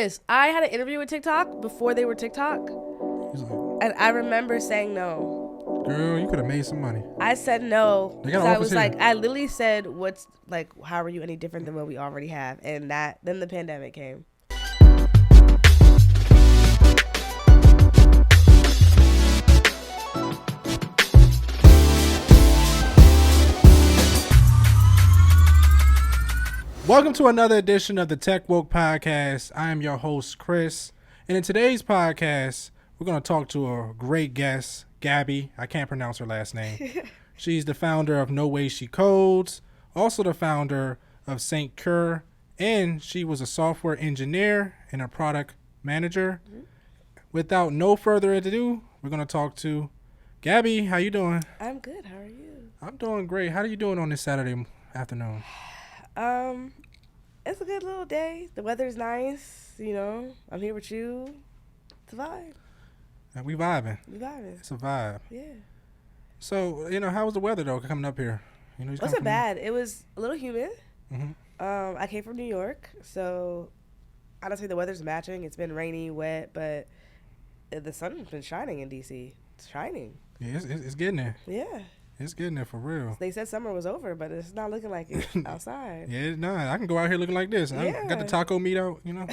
Yes, I had an interview with TikTok before they were TikTok, He's like, and I remember saying no. girl, you could have made some money. I said no They got because an I office was here. like, I literally said, "What's like? How are you any different than what we already have?" And then the pandemic came. Welcome to another edition of the Tech Woke podcast. I am your host, Chris. And in today's podcast, we're going to talk to a great guest, Gabby. I can't pronounce her last name. She's the founder of No Way She Codes, also the founder of St. Kerr, and she was a software engineer and a product manager. Without no further ado, we're going to talk to Gabby. How you doing? I'm good. How are you? I'm doing great. How are you doing on this Saturday afternoon? It's a good little day. The weather's nice. I'm here with you. It's a vibe. We vibing. We vibing. It's a vibe. Yeah. So, how was the weather, though, coming up here? It wasn't bad. It was a little humid. Mm-hmm. I came from New York, so honestly, the weather's matching. It's been rainy, wet, but the sun's been shining in DC. It's shining. Yeah, it's getting there. Yeah. It's getting there for real. They said summer was over, but it's not looking like it outside. Yeah, no, I can go out here looking like this. I got the taco meat out, Not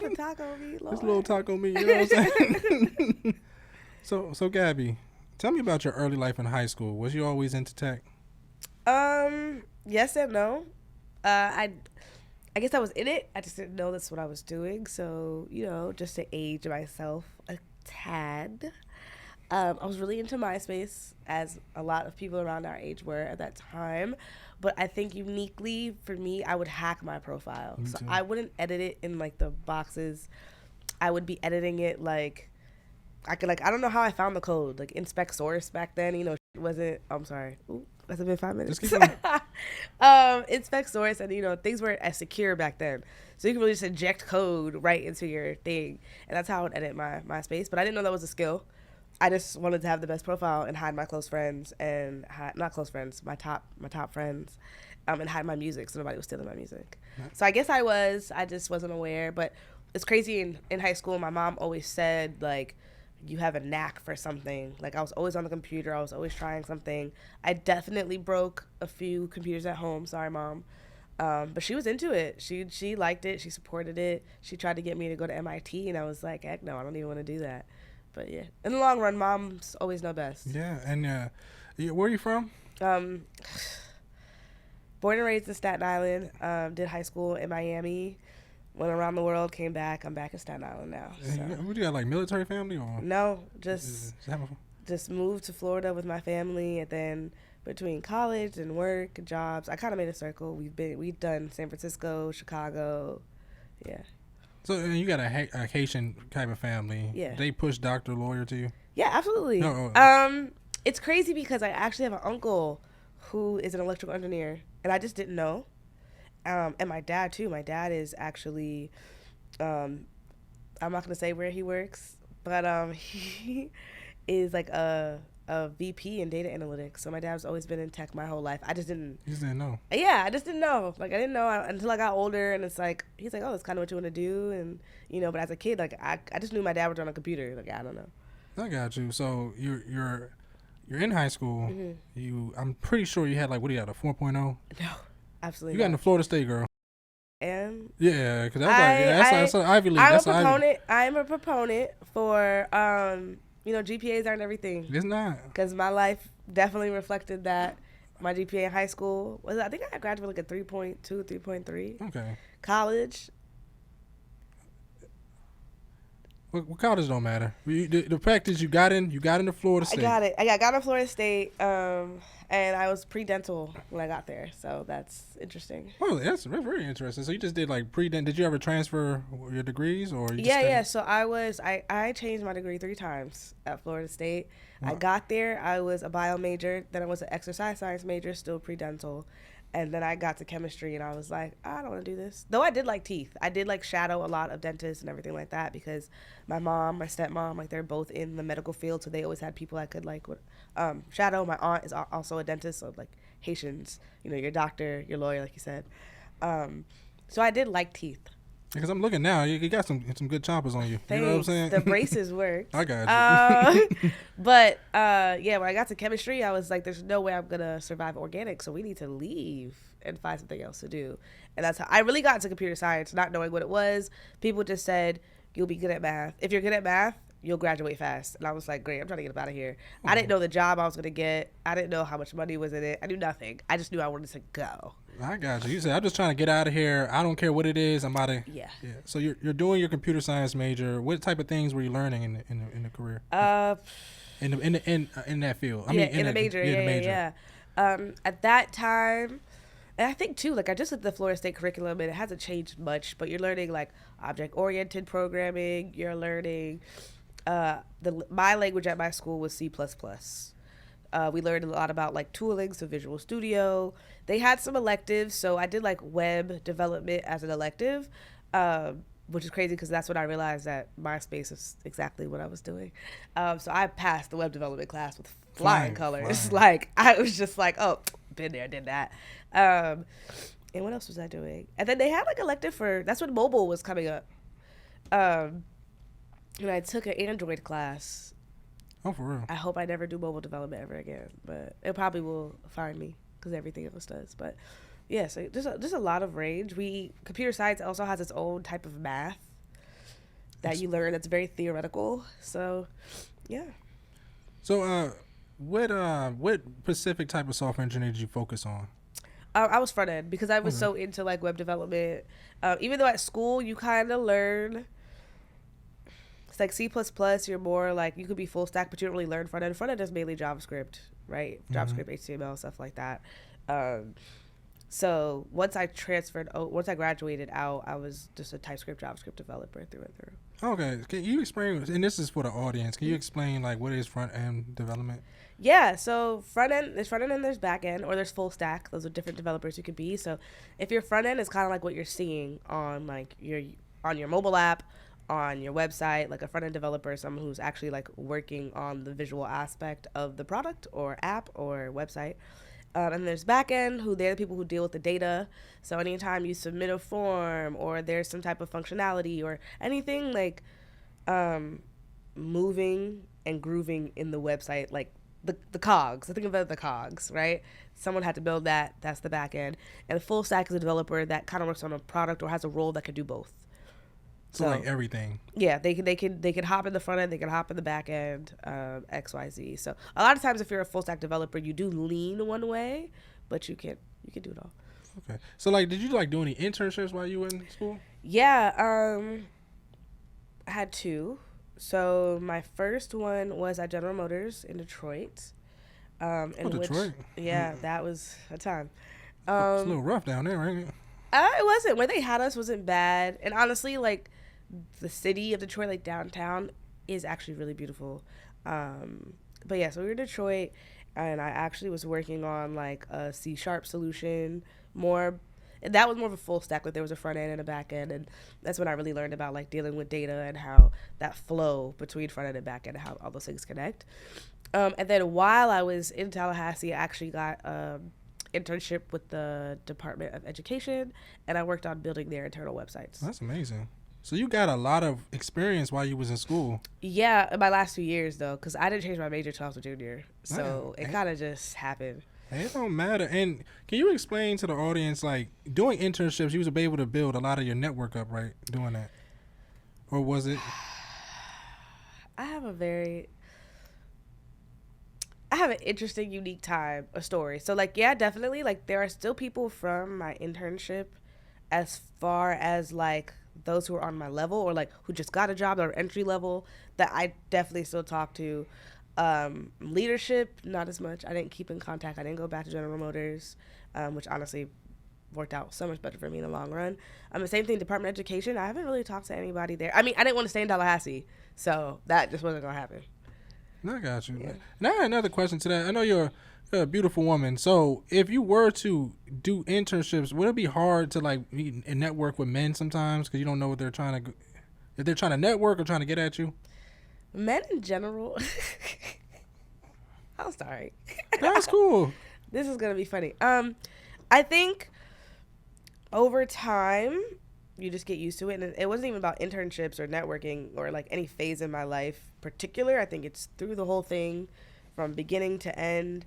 the taco meat, Lord. This little taco meat, you know what I'm saying? So Gabby, tell me about your early life in high school. Was you always into tech? Yes and no. I guess I was in it. I just didn't know that's what I was doing. So, just to age myself a tad. I was really into MySpace, as a lot of people around our age were at that time. But I think uniquely for me, I would hack my profile. Me So too. I wouldn't edit it in like the boxes. I would be editing it like I don't know how I found the code. Like inspect source back then, wasn't. I'm sorry. Ooh, that's been 5 minutes. Just keep Inspect source, and things weren't as secure back then. So you can really just inject code right into your thing, and that's how I would edit my MySpace. But I didn't know that was a skill. I just wanted to have the best profile and hide my close friends and not close friends, my top friends, and hide my music so nobody was stealing my music. So I guess I just wasn't aware. But it's crazy in high school. My mom always said like, you have a knack for something. Like I was always on the computer. I was always trying something. I definitely broke a few computers at home. Sorry, Mom. But she was into it. She liked it. She supported it. She tried to get me to go to MIT, and I was like, heck no, I don't even want to do that. But yeah, in the long run, moms always know best. Yeah, and where are you from? Born and raised in Staten Island. Did high school in Miami. Went around the world, came back. I'm back in Staten Island now. So. What you got, like military family or? No, just moved to Florida with my family, and then between college and work, jobs, I kind of made a circle. We've done San Francisco, Chicago, yeah. So you got a Haitian type of family. Yeah. They push doctor, lawyer to you? Yeah, absolutely. No. It's crazy because I actually have an uncle who is an electrical engineer, and I just didn't know. And my dad too. My dad is actually, I'm not gonna say where he works, but he is like a VP in data analytics. So my dad's always been in tech my whole life. I just didn't. You just didn't know. Yeah, I just didn't know. Like I didn't know until I got older, and it's like he's like, oh, that's kind of what you want to do, and But as a kid, like I just knew my dad worked on a computer. Like I don't know. I got you. So you're in high school. Mm-hmm. I'm pretty sure you had like, what do you got, a 4.0? No, absolutely. You got in the Florida State, girl. And Yeah, because that's an Ivy League. I'm a proponent for GPAs aren't everything. It's not. Because my life definitely reflected that. My GPA in high school was, I think I graduated like a 3.2, 3.3. Okay. College. Well, college don't matter. The fact is you got into Florida State. I got it. I got into Florida State, and I was pre-dental when I got there, so that's interesting. Oh, that's very interesting. So you just did like pre-dent. Did you ever transfer your degrees, or you just Yeah. So I changed my degree 3 times at Florida State. I got there. I was a bio major. Then I was an exercise science major, still pre-dental. And then I got to chemistry, and I was like, I don't want to do this. Though I did like teeth. I did like shadow a lot of dentists and everything like that because my mom, my stepmom, like they're both in the medical field, so they always had people I could like shadow. My aunt is also a dentist, so like Haitians, your doctor, your lawyer, like you said. So I did like teeth. Because I'm looking now, you got some good choppers on you. Thanks. You know what I'm saying? The braces worked. I got you. But yeah, when I got to chemistry, I was like, there's no way I'm gonna survive organic, so we need to leave and find something else to do. And that's how I really got into computer science, not knowing what it was. People just said, you'll be good at math. If you're good at math, you'll graduate fast. And I was like, great, I'm trying to get up out of here. I didn't know the job I was gonna get. I didn't know how much money was in it. I knew nothing. I just knew I wanted to go. I got you. You said, I'm just trying to get out of here. I don't care what it is. I'm about to. Yeah. So you're doing your computer science major. What type of things were you learning in the career? In that field. I mean, in the major. Yeah. At that time, and I think too, like I just did the Florida State curriculum, and it hasn't changed much. But you're learning like object-oriented programming. You're learning. My language at my school was C++. We learned a lot about like tooling, so Visual Studio. They had some electives, so I did like web development as an elective, which is crazy because that's when I realized that MySpace is exactly what I was doing. So I passed the web development class with flying colors. Like I was just like, oh, been there, did that. And what else was I doing? And then they had like elective that's when mobile was coming up. And I took an Android class. Oh, for real? I hope I never do mobile development ever again, but it probably will find me because everything else does. But yeah, so just a lot of range. Computer science also has its own type of math that you learn that's very theoretical. So yeah. So what specific type of software engineering did you focus on? I was front end because I was so into like web development. Even though at school you kind of learn. It's like C++, you're more like, you could be full stack, but you don't really learn front end. Front end is mainly JavaScript, right? JavaScript, HTML, stuff like that. So once I graduated out, I was just a TypeScript, JavaScript developer through and through. Okay. Can you explain, and this is for the audience, can you explain like what is front end development? Yeah, so there's front end and there's back end, or there's full stack. Those are different developers you could be. So if your front end is kind of like what you're seeing on like on your mobile app, on your website, like a front-end developer, someone who's actually like working on the visual aspect of the product or app or website. And there's back-end, they're the people who deal with the data. So anytime you submit a form or there's some type of functionality or anything like moving and grooving in the website, like the cogs. I think about the cogs, right? Someone had to build that. That's the back-end. And the full stack is a developer that kind of works on a product or has a role that could do both. So like everything. Yeah, they can hop in the front end, they can hop in the back end, XYZ. So a lot of times if you're a full stack developer, you do lean one way, but you can do it all. Okay. So like, did you like do any internships while you were in school? Yeah, I had two. So my first one was at General Motors in Detroit. Detroit. Yeah, that was a time. It's a little rough down there, right? It wasn't. Where they had us wasn't bad, and honestly, like the city of Detroit, like downtown, is actually really beautiful. But yeah, so we were in Detroit, and I actually was working on like a C# solution and that was more of a full stack. Like there was a front end and a back end, and that's when I really learned about like dealing with data and how that flow between front end and back end and how all those things connect. And then while I was in Tallahassee, I actually got internship with the Department of Education, and I worked on building their internal websites. That's amazing. So you got a lot of experience while you was in school. Yeah, in my last 2 years though, because I didn't change my major till I was a junior, so it kind of just happened. It don't matter. And can you explain to the audience, like doing internships, you was able to build a lot of your network up, right? Doing that, or was it? I have an interesting, unique story. So like, yeah, definitely. Like there are still people from my internship, as far as like those who are on my level or like who just got a job or entry level, that I definitely still talk to. Leadership, not as much. I didn't keep in contact. I didn't go back to General Motors, which honestly worked out so much better for me in the long run. The same thing, Department of Education. I haven't really talked to anybody there. I mean, I didn't want to stay in Tallahassee, so that just wasn't going to happen. I got you. Yeah. Now I have another question to that. I know you're a beautiful woman. So if you were to do internships, would it be hard to like meet and network with men sometimes because you don't know what they're trying to, if they're trying to network or trying to get at you? Men in general. I'm sorry. That's cool. This is gonna be funny. I think over time, you just get used to it. And it wasn't even about internships or networking or like any phase in my life particular. I think it's through the whole thing from beginning to end.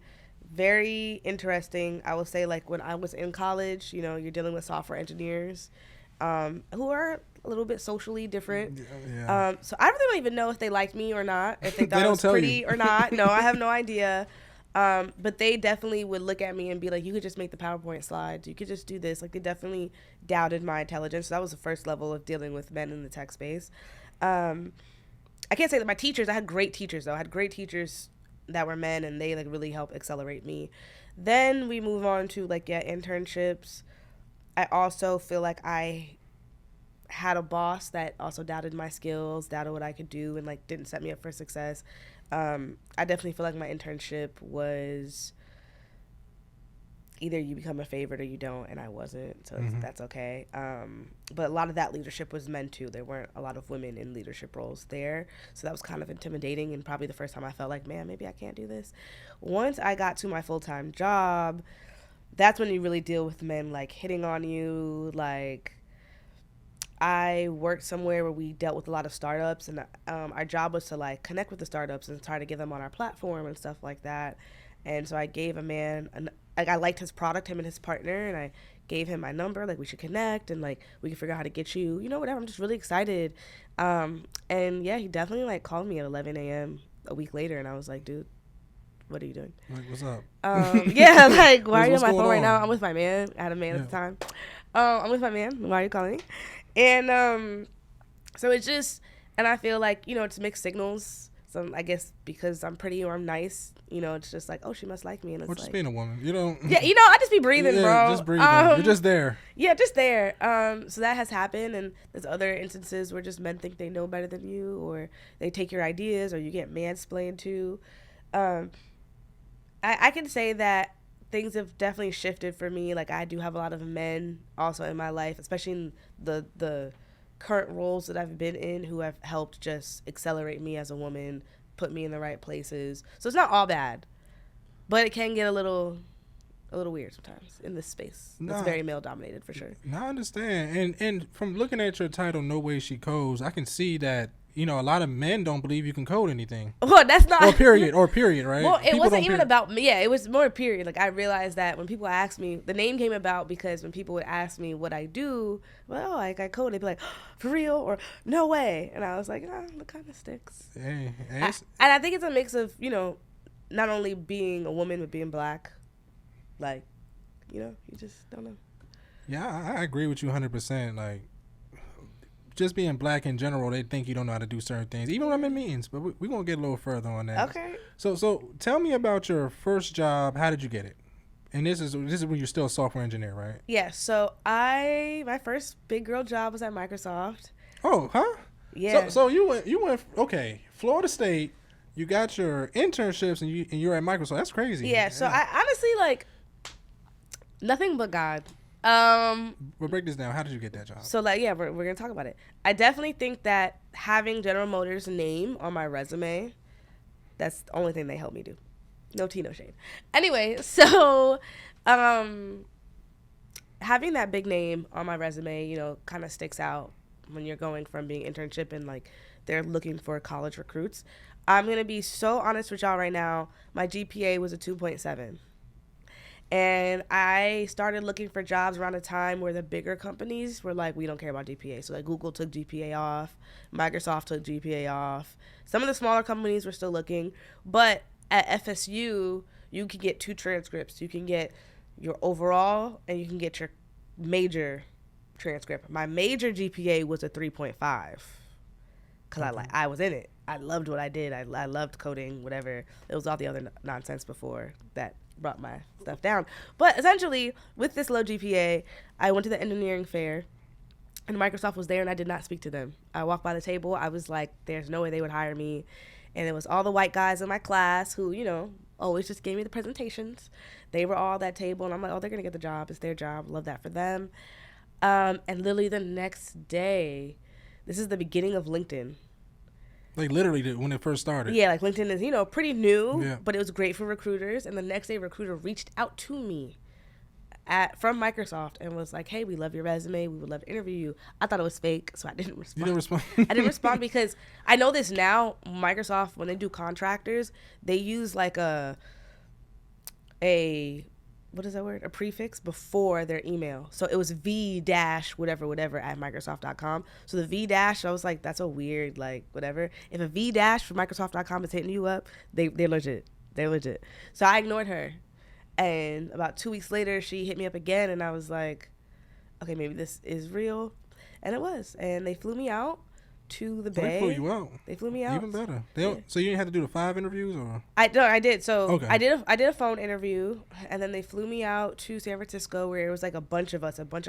Very interesting. I will say, like, when I was in college, you know, you're dealing with software engineers who are a little bit socially different. Yeah. So I really don't even know if they liked me or not, if they thought They I don't was tell pretty you. or not. No, I have no idea. But they definitely would look at me and be like, you could just make the PowerPoint slides. You could just do this. Like, they definitely doubted my intelligence. So that was the first level of dealing with men in the tech space. I can't say that my teachers, I had great teachers, though. I had great teachers that were men, and they, like, really helped accelerate me. Then we move on to, like, internships. I also feel like I had a boss that also doubted my skills, doubted what I could do, and like didn't set me up for success. I definitely feel like my internship was either you become a favorite or you don't, and I wasn't, so that's okay. But a lot of that leadership was men too. There weren't a lot of women in leadership roles there, so that was kind of intimidating, and probably the first time I felt like, man, maybe I can't do this. Once I got to my full-time job, that's when you really deal with men like hitting on you. Like, I worked somewhere where we dealt with a lot of startups, and our job was to like connect with the startups and try to get them on our platform and stuff like that. And so I gave a man, like, I liked his product, him and his partner, and I gave him my number, like, we should connect and like we can figure out how to get you, you know, whatever. I'm just really excited. And yeah, he definitely like called me at 11 a.m. a week later, and I was like, dude, what are you doing? Like, what's up? Yeah, like, why are you on my phone right on? now? I'm with my man. I had a man at the time. I'm with my man. Why are you calling me? And so it's just, and I feel like, you know, it's mixed signals. So I guess because I'm pretty or I'm nice, you know, it's just like, oh, she must like me. And it's or just like, being a woman, you know. Yeah, you know, I just be breathing, bro. Just breathing. You're just there. Yeah, just there. So that has happened, and there's other instances where just men think they know better than you, or they take your ideas, or you get mansplained to. I can say that things have definitely shifted for me. Like, I do have a lot of men also in my life, especially in the current roles that I've been in, who have helped just accelerate me as a woman, put me in the right places. So it's not all bad, but it can get a little weird sometimes in this space. It's very male dominated for sure. No, I understand. And from looking at your title, No Way She Codes, I can see that, you know, a lot of men don't believe you can code anything. Well, that's not... Or period, right? Well, it wasn't even about me. Yeah, it was more period. Like, I realized that when people ask me, the name came about because when people would ask me what I do, well, like, I code, they'd be like, oh, for real? Or, no way. And I was like, it kind of sticks. Hey, and I think it's a mix of, you know, not only being a woman, but being black. Like, you know, you just don't know. Yeah, I agree with you 100%. Like, just being black in general, they think you don't know how to do certain things, even when I'm in meetings. But we're going to get a little further on that. Okay. So tell me about your first job. How did you get it? And this is when you're still a software engineer, right? Yeah. So my first big girl job was at Microsoft. Oh, huh? Yeah. So you went okay, Florida State. You got your internships and you're at Microsoft. That's crazy. Yeah. So I honestly, like, nothing but God. But break this down. How did you get that job? So, like, yeah, we're gonna talk about it. I definitely think that having General Motors' name on my resume, that's the only thing they helped me do. No tea, no shade. Anyway, so having that big name on my resume, you know, kind of sticks out when you're going from being internship and like they're looking for college recruits. I'm gonna be so honest with y'all right now. My GPA was a 2.7. And I started looking for jobs around a time where the bigger companies were like, we don't care about GPA. So, like, Google took GPA off. Microsoft took GPA off. Some of the smaller companies were still looking. But at FSU, you can get 2 transcripts. You can get your overall, and you can get your major transcript. My major GPA was a 3.5 because I was in it. I loved what I did. I loved coding, whatever. It was all the other nonsense before that brought my stuff down. But essentially, with this low GPA, I went to the engineering fair, and Microsoft was there, and I did not speak to them. I walked by the table. I was like, there's no way they would hire me. And it was all the white guys in my class who, you know, always just gave me the presentations. They were all at that table, and I'm like, oh, they're going to get the job. It's their job. Love that for them. And literally the next day, this is the beginning of LinkedIn. Like, literally when it first started. Yeah, like, LinkedIn is, you know, pretty new, yeah. But it was great for recruiters. And the next day, a recruiter reached out to me from Microsoft and was like, hey, we love your resume. We would love to interview you. I thought it was fake, so I didn't respond. You didn't respond? I didn't respond because I know this now. Microsoft, when they do contractors, they use like a what is that word? A prefix before their email. So it was V dash whatever at Microsoft.com. So the V dash, I was like, that's a weird, like, whatever. If a V dash for Microsoft.com is hitting you up, they're legit. They're legit. So I ignored her. And about 2 weeks later, she hit me up again, and I was like, okay, maybe this is real. And it was. And they flew me out to the Bay. They flew you out. They flew me out. Even better. So you didn't have to do the 5 interviews, or? I did. So okay. I did a phone interview, and then they flew me out to San Francisco, where it was like a bunch of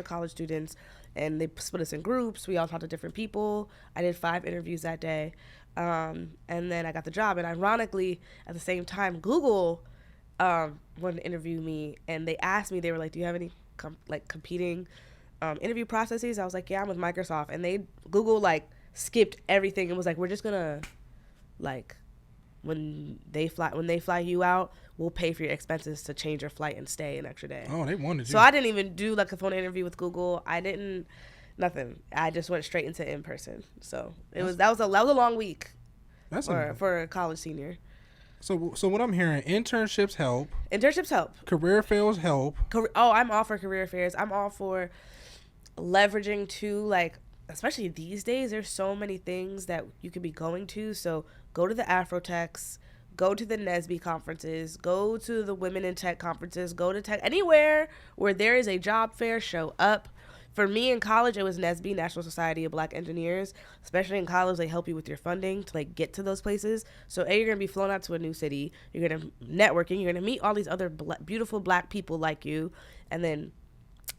college students, and they split us in groups. We all talked to different people. I did 5 interviews that day, and then I got the job. And ironically, at the same time, Google wanted to interview me, and they asked me. They were like, "Do you have any competing interview processes?" I was like, "Yeah, I'm with Microsoft," and Google skipped everything and was like, we're just gonna when they fly you out, we'll pay for your expenses to change your flight and stay an extra day. Oh, they wanted you. So I didn't even do a phone interview with Google. I didn't nothing. I just went straight into in person. So that was a long week. That's for a college senior. So what I'm hearing, internships help. Career fairs help. I'm all for career fairs. I'm all for leveraging too, especially these days, there's so many things that you could be going to. So go to the Afrotechs, go to the NSBE conferences, go to the Women in Tech conferences, go to tech, anywhere where there is a job fair, show up. For me in college, it was NSBE, National Society of Black Engineers. Especially in college, they help you with your funding to get to those places. So you're going to be flown out to a new city. You're going to networking. You're going to meet all these other beautiful Black people like you. And then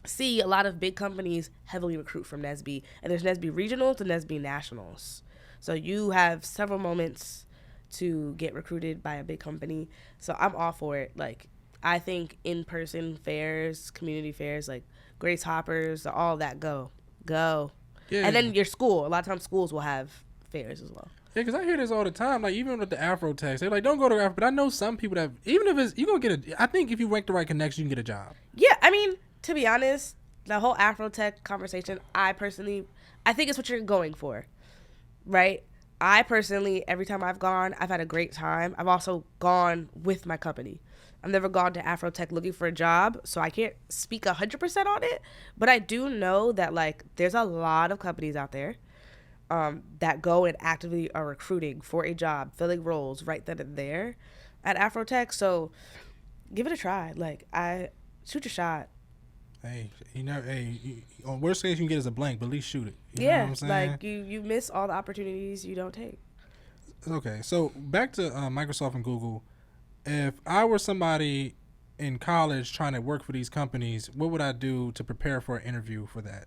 see a lot of big companies heavily recruit from NSBE, and there's NSBE regionals and NSBE nationals. So you have several moments to get recruited by a big company. So I'm all for it. I think in-person fairs, community fairs, Grace Hoppers, all that go. Yeah. And then your school. A lot of times schools will have fairs as well. Yeah, because I hear this all the time. Even with the Afrotechs, they're like, don't go to Afro. But I know some people that, even if it's, you're going to get I think if you rank the right connection, you can get a job. Yeah, I mean, to be honest, the whole Afrotech conversation, I think it's what you're going for, right? I personally, every time I've gone, I've had a great time. I've also gone with my company. I've never gone to Afrotech looking for a job, so I can't speak 100% on it. But I do know that, there's a lot of companies out there that go and actively are recruiting for a job, filling roles right then and there at Afrotech. So give it a try. Shoot your shot. Hey, on worst case you can get is a blank, but at least shoot it. You know what I'm saying? You miss all the opportunities you don't take. Okay, so back to Microsoft and Google. If I were somebody in college trying to work for these companies, what would I do to prepare for an interview for that?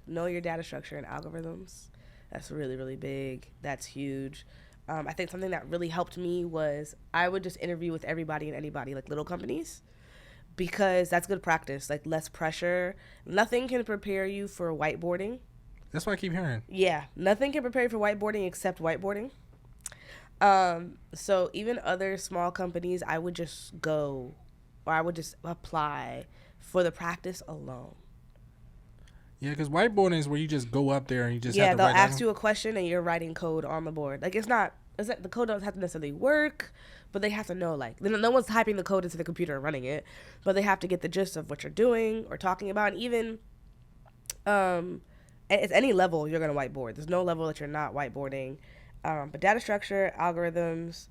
Know your data structure and algorithms. That's really, really big. That's huge. I think something that really helped me was I would just interview with everybody and anybody, little companies, because that's good practice, less pressure. Nothing can prepare you for whiteboarding. That's what I keep hearing. Yeah, nothing can prepare you for whiteboarding except whiteboarding. So even other small companies, I would just go, or I would just apply for the practice alone. Yeah, because whiteboarding is where you just go up there and you just have to they'll write ask you a question and you're writing code on the board. The code doesn't have to necessarily work, but they have to know, no one's typing the code into the computer and running it, but they have to get the gist of what you're doing or talking about. And even, at any level, you're going to whiteboard. There's no level that you're not whiteboarding. But data structure, algorithms,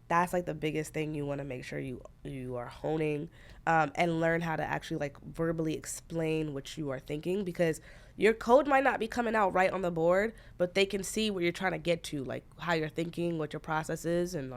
that's the biggest thing you want to make sure you are honing, and learn how to actually verbally explain what you are thinking, because your code might not be coming out right on the board, but they can see where you're trying to get to, how you're thinking, what your process is, and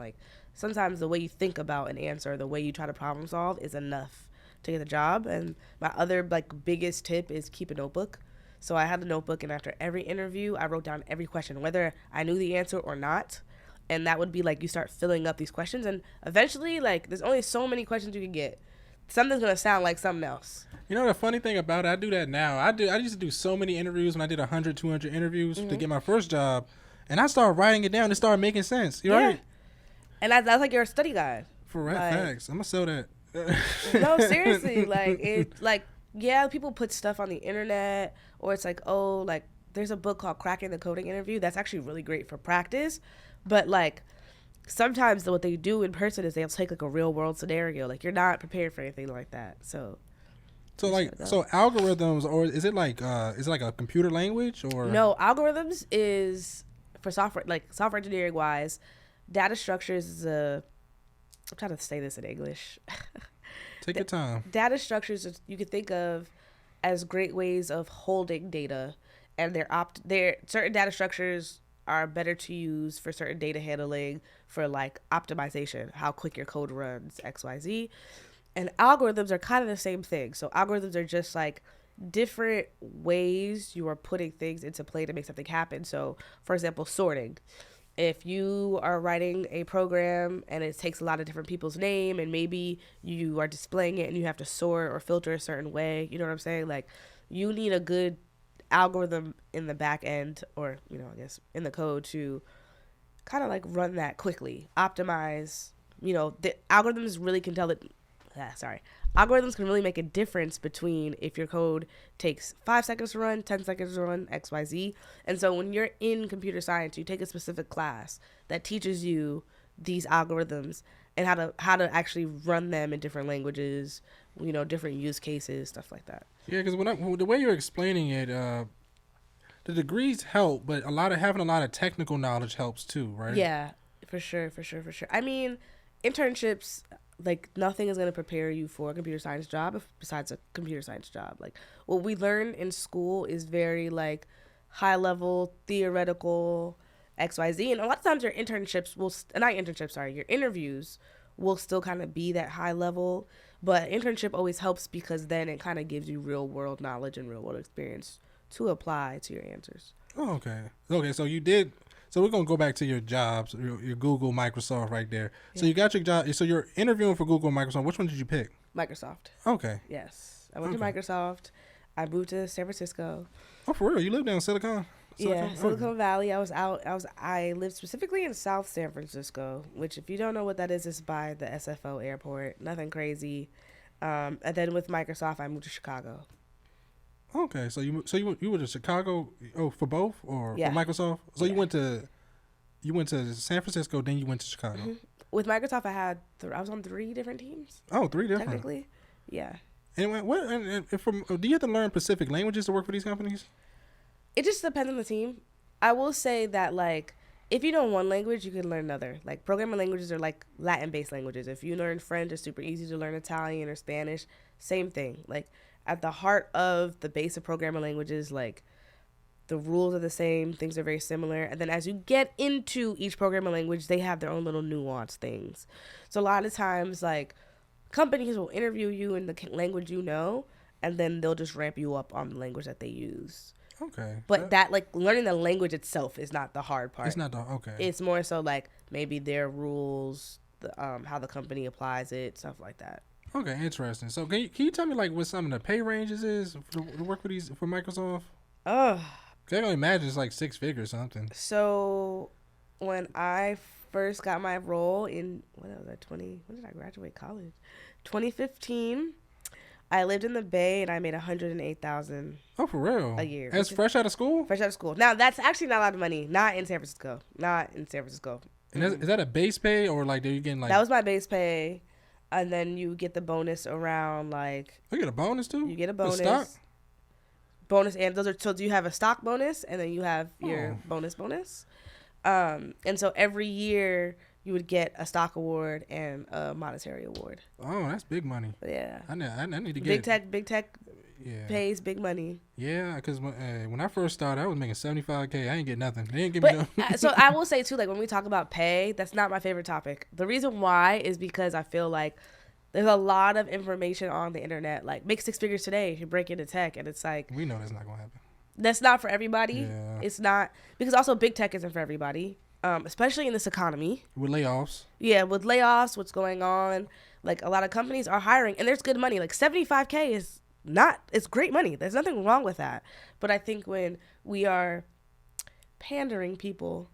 sometimes the way you think about an answer, the way you try to problem solve is enough to get the job. And my other biggest tip is keep a notebook. So I had a notebook, and after every interview, I wrote down every question, whether I knew the answer or not. And that would be you start filling up these questions, and eventually there's only so many questions you can get. Something's going to sound like something else. You know, the funny thing about it, I do that now. I used to do so many interviews when I did 100, 200 interviews to get my first job, and I started writing it down and it started making sense. You right? And that's your study guide. For facts. I'm going to sell that. No, seriously, yeah, people put stuff on the internet, or it's like, oh, like there's a book called Cracking the Coding Interview that's actually really great for practice, but like sometimes what they do in person is they'll take like a real world scenario, like you're not prepared for anything like that, so. So algorithms, or is it like a computer language or? No, algorithms is for software, like software engineering wise. Data structures is I'm trying to say this in English. Take your time. Data structures you could think of as great ways of holding data, and they're certain data structures are better to use for certain data handling, for like optimization, how quick your code runs, XYZ. And algorithms are kind of the same thing. So algorithms are just like different ways you are putting things into play to make something happen. So for example, sorting. If you are writing a program and it takes a lot of different people's name, and maybe you are displaying it and you have to sort or filter a certain way, you know what I'm saying? Like you need a good algorithm in the back end, or, you know, I guess in the code, to kind of like run that quickly, optimize, you know, the algorithms really can tell it. Algorithms can really make a difference between if your code takes 5 seconds to run, 10 seconds to run, XYZ. And so when you're in computer science, you take a specific class that teaches you these algorithms and how to actually run them in different languages, you know, different use cases, stuff like that. Yeah, because the way you're explaining it, the degrees help, but having a lot of technical knowledge helps too, right? Yeah, for sure. I mean, internships, like nothing is going to prepare you for a computer science job besides a computer science job. Like what we learn in school is very like high level theoretical XYZ, and a lot of times your your interviews will still kind of be that high level, but internship always helps because then it kind of gives you real world knowledge and real world experience to apply to your answers. Oh, okay, so you did. So we're gonna go back to your jobs, your Google, Microsoft, right there. Yeah. So you got your job. So you're interviewing for Google and Microsoft. Which one did you pick? Microsoft. Okay. Yes, I went to Microsoft. I moved to San Francisco. Oh, for real? You live down in Silicon Valley. I lived specifically in South San Francisco, which, if you don't know what that is by the SFO airport. Nothing crazy. And then with Microsoft, I moved to Chicago. Okay, so you went to Chicago for both, or for Microsoft? So you went to San Francisco, then you went to Chicago. Mm-hmm. With Microsoft, I was on 3 different teams. Oh, 3 different. Technically, yeah. And do you have to learn specific languages to work for these companies? It just depends on the team. I will say that, like, if you know one language, you can learn another. Like, programming languages are like Latin-based languages. If you learn French, it's super easy to learn Italian or Spanish. Same thing. Like, at the heart of the base of programming languages, like, the rules are the same, things are very similar. And then as you get into each programming language, they have their own little nuanced things. So a lot of times, like, companies will interview you in the language you know, and then they'll just ramp you up on the language that they use. Okay. But that, like, learning the language itself is not the hard part. It's not okay. It's more so, like, maybe their rules, how the company applies it, stuff like that. Okay, interesting. So can you tell me, like, what some of the pay ranges is to work for Microsoft? I can only imagine it's like 6 figures or something. So when I first got my role in, when did I graduate college? 2015. I lived in the Bay and I made $108,000. Oh, for real? A year. That's fresh out of school? Fresh out of school. Now, that's actually not a lot of money. Not in San Francisco. And is that a base pay, or like, are you getting like? That was my base pay. And then you get the bonus around, like. You get a bonus too? You get a bonus. A stock? Bonus, and so you have a stock bonus, and then you have your bonus. And so every year you would get a stock award and a monetary award. Oh, that's big money. Yeah. I need to get Big tech pays big money. Yeah, because when I first started, I was making $75K. I ain't get nothing. They ain't give me no. So I will say too, like, when we talk about pay, that's not my favorite topic. The reason why is because I feel like there's a lot of information on the internet, like, make 6 figures today if you break into tech, and it's like, we know that's not gonna happen. That's not for everybody. Yeah. It's not, because also big tech isn't for everybody, especially in this economy. With layoffs. Yeah, with layoffs, what's going on? Like, a lot of companies are hiring, and there's good money. Like, $75K it's great money. There's nothing wrong with that. But I think when we are pandering people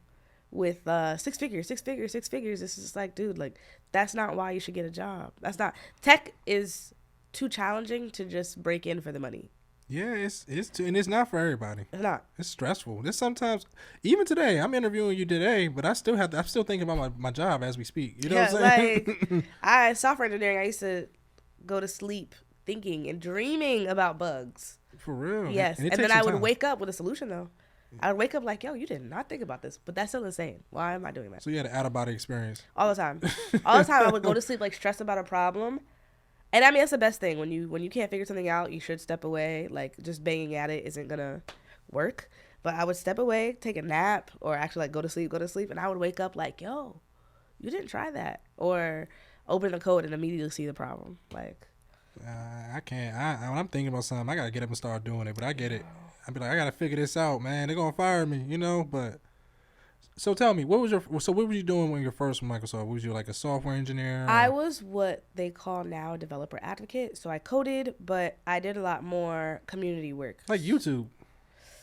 with six figures. It's just like, dude, like that's not why you should get a job. That's not tech is too challenging to just break in for the money. Yeah, it's too, and it's not for everybody. It's not. It's stressful. This sometimes, even today, I'm interviewing you today, but I'm still thinking about my job as we speak. You know what I'm saying? Like software engineering, I used to go to sleep thinking and dreaming about bugs. For real. Yes, and then I would wake up with a solution though. I would wake up like, yo, you did not think about this, but that's still insane. Why am I doing that? So you had an out-of-body experience. All the time. All the time I would go to sleep like stressed about a problem. And I mean, that's the best thing. When you can't figure something out, you should step away. Like, just banging at it isn't going to work. But I would step away, take a nap, or actually, like, go to sleep. And I would wake up like, yo, you didn't try that. Or open the code and immediately see the problem. Like, I can't. When I'm thinking about something, I got to get up and start doing it. But I get it. I'd be like, I got to figure this out, man. They're going to fire me, you know? But so tell me, what was you doing when you were first with Microsoft? Was you like a software engineer? I was what they call now a developer advocate. So I coded, but I did a lot more community work. Like YouTube.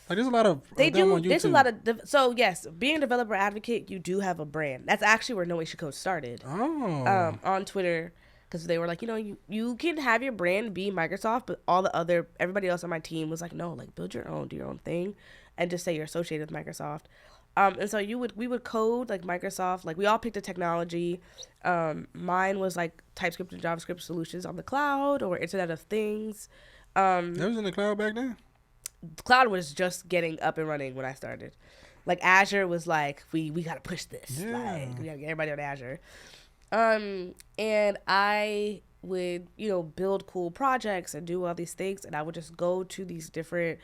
Like there's a lot of they do. There's a lot of so yes, being a developer advocate, you do have a brand. That's actually where No Way Code started. Oh. On Twitter, because they were like, you can have your brand be Microsoft, but everybody else on my team was like, no, like build your own, do your own thing, and just say you're associated with Microsoft. And so we would code like Microsoft, like we all picked a technology. Mine was like TypeScript and JavaScript solutions on the cloud or Internet of Things. That was in the cloud back then? Cloud was just getting up and running when I started. Like Azure was like, we got to push this. Yeah. Like, we got to get everybody on Azure. And I would, build cool projects and do all these things. And I would just go to these different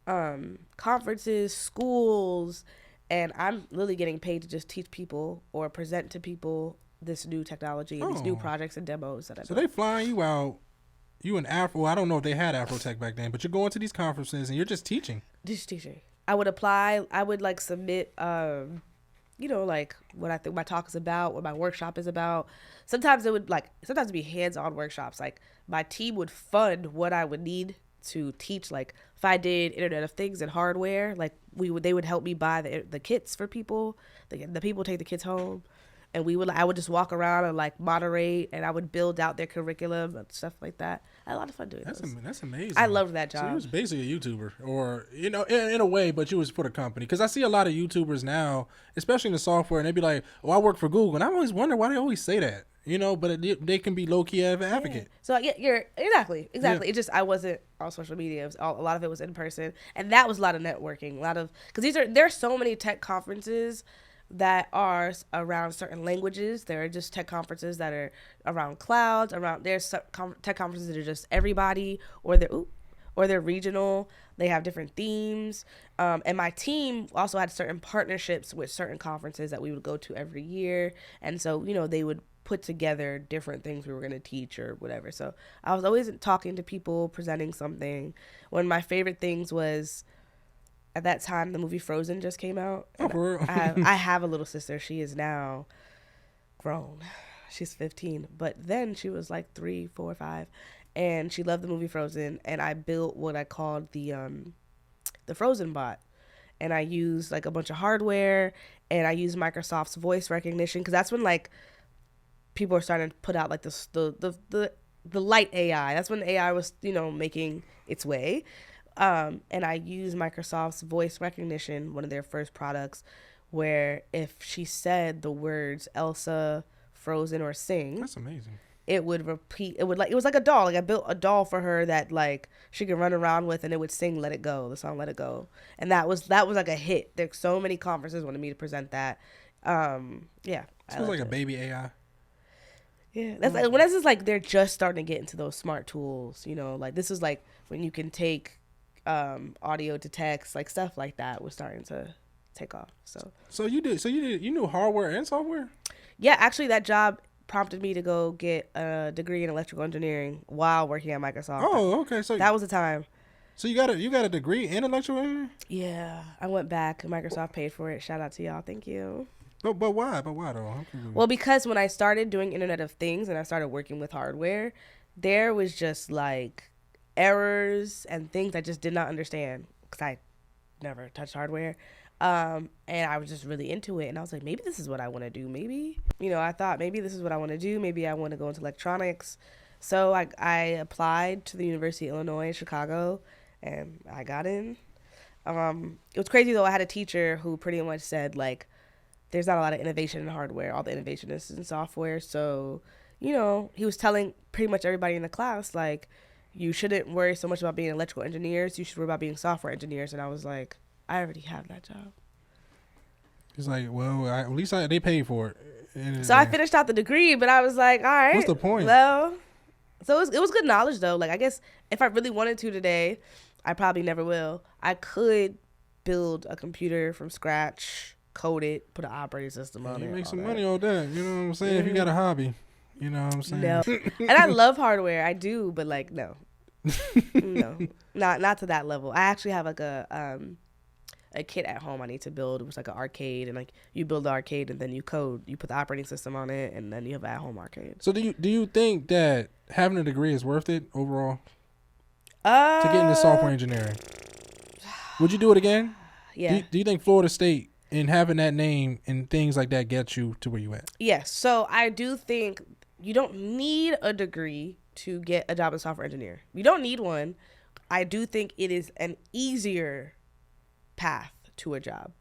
conferences, schools, and I'm literally getting paid to just teach people or present to people this new technology and these new projects and demos that I do. So they flying you out, you in Afro. I don't know if they had Afrotech back then, but you're going to these conferences and you're just teaching. Just teaching. I would apply. I would like submit, like what I think my talk is about, what my workshop is about. Sometimes it'd be hands-on workshops. Like my team would fund what I would need to teach. Like if I did Internet of Things and hardware, like they would help me buy the kits for people. The people take the kits home, and I would just walk around and like moderate, and I would build out their curriculum and stuff like that. I had a lot of fun doing those. That's amazing. I loved that job. So you was basically a YouTuber, or in a way, but you was for the company. Because I see a lot of YouTubers now, especially in the software, and they be like, "Oh, I work for Google," and I always wonder why they always say that. But they can be low key advocate. Yeah. So you're exactly. Yeah. It just I wasn't on social media. A lot of it was in person, and that was a lot of networking. Because there's so many tech conferences that are around certain languages. There are just tech conferences that are around clouds. There's tech conferences that are just everybody, or they're regional. They have different themes. And my team also had certain partnerships with certain conferences that we would go to every year, and so they would put together different things we were going to teach or whatever. So I was always talking to people, presenting something. One of my favorite things was, at that time, the movie Frozen just came out. Oh, for real? I have a little sister. She is now grown. She's 15. But then she was like 3, 4, 5. And she loved the movie Frozen. And I built what I called the Frozen bot. And I used like a bunch of hardware. And I used Microsoft's voice recognition. Because that's when like people are starting to put out like the light AI. That's when AI was, making its way. And I use Microsoft's voice recognition, one of their first products, where if she said the words Elsa, Frozen, or Sing, that's amazing. It would repeat. It was like a doll. Like I built a doll for her that like she could run around with, and it would sing "Let It Go," the song "Let It Go," and that was like a hit. There's so many conferences wanted me to present that. Yeah, it was like a baby AI. Yeah, that's like, when this is like they're just starting to get into those smart tools. Like this is like when you can take audio to text, like stuff like that was starting to take off. So you knew hardware and software? Yeah, actually that job prompted me to go get a degree in electrical engineering while working at Microsoft. Oh, okay. So that was the time. So you got a degree in electrical engineering? Yeah, I went back. Microsoft paid for it. Shout out to y'all. Thank you. But why? But why though? Well, because when I started doing Internet of Things and I started working with hardware, there was just like errors and things I just did not understand because I never touched hardware. And I was just really into it. And I was like, maybe this is what I want to do. Maybe, I thought maybe this is what I want to do. Maybe I want to go into electronics. So I applied to the University of Illinois in Chicago, and I got in. It was crazy though. I had a teacher who pretty much said like, there's not a lot of innovation in hardware. All the innovation is in software. So, he was telling pretty much everybody in the class like, you shouldn't worry so much about being electrical engineers. You should worry about being software engineers. And I was like, I already have that job. He's like, well, at least they paid for it. And so I finished out the degree, but I was like, all right. What's the point? Well, so it was good knowledge though. Like I guess if I really wanted to today, I probably never will. I could build a computer from scratch, code it, put an operating system on it. You make some money on that. You know what I'm saying? If you got a hobby, you know what I'm saying? No. And I love hardware. I do, but like no. No. Not to that level. I actually have like a kit at home I need to build. It was like an arcade, and like you build the arcade and then you code. You put the operating system on it, and then you have an at-home arcade. So do you think that having a degree is worth it overall? To get into software engineering, would you do it again? Yeah. Do you think Florida State and having that name and things like that get you to where you at? Yes. So I do think you don't need a degree to get a job as a software engineer. You don't need one. I do think it is an easier path to a job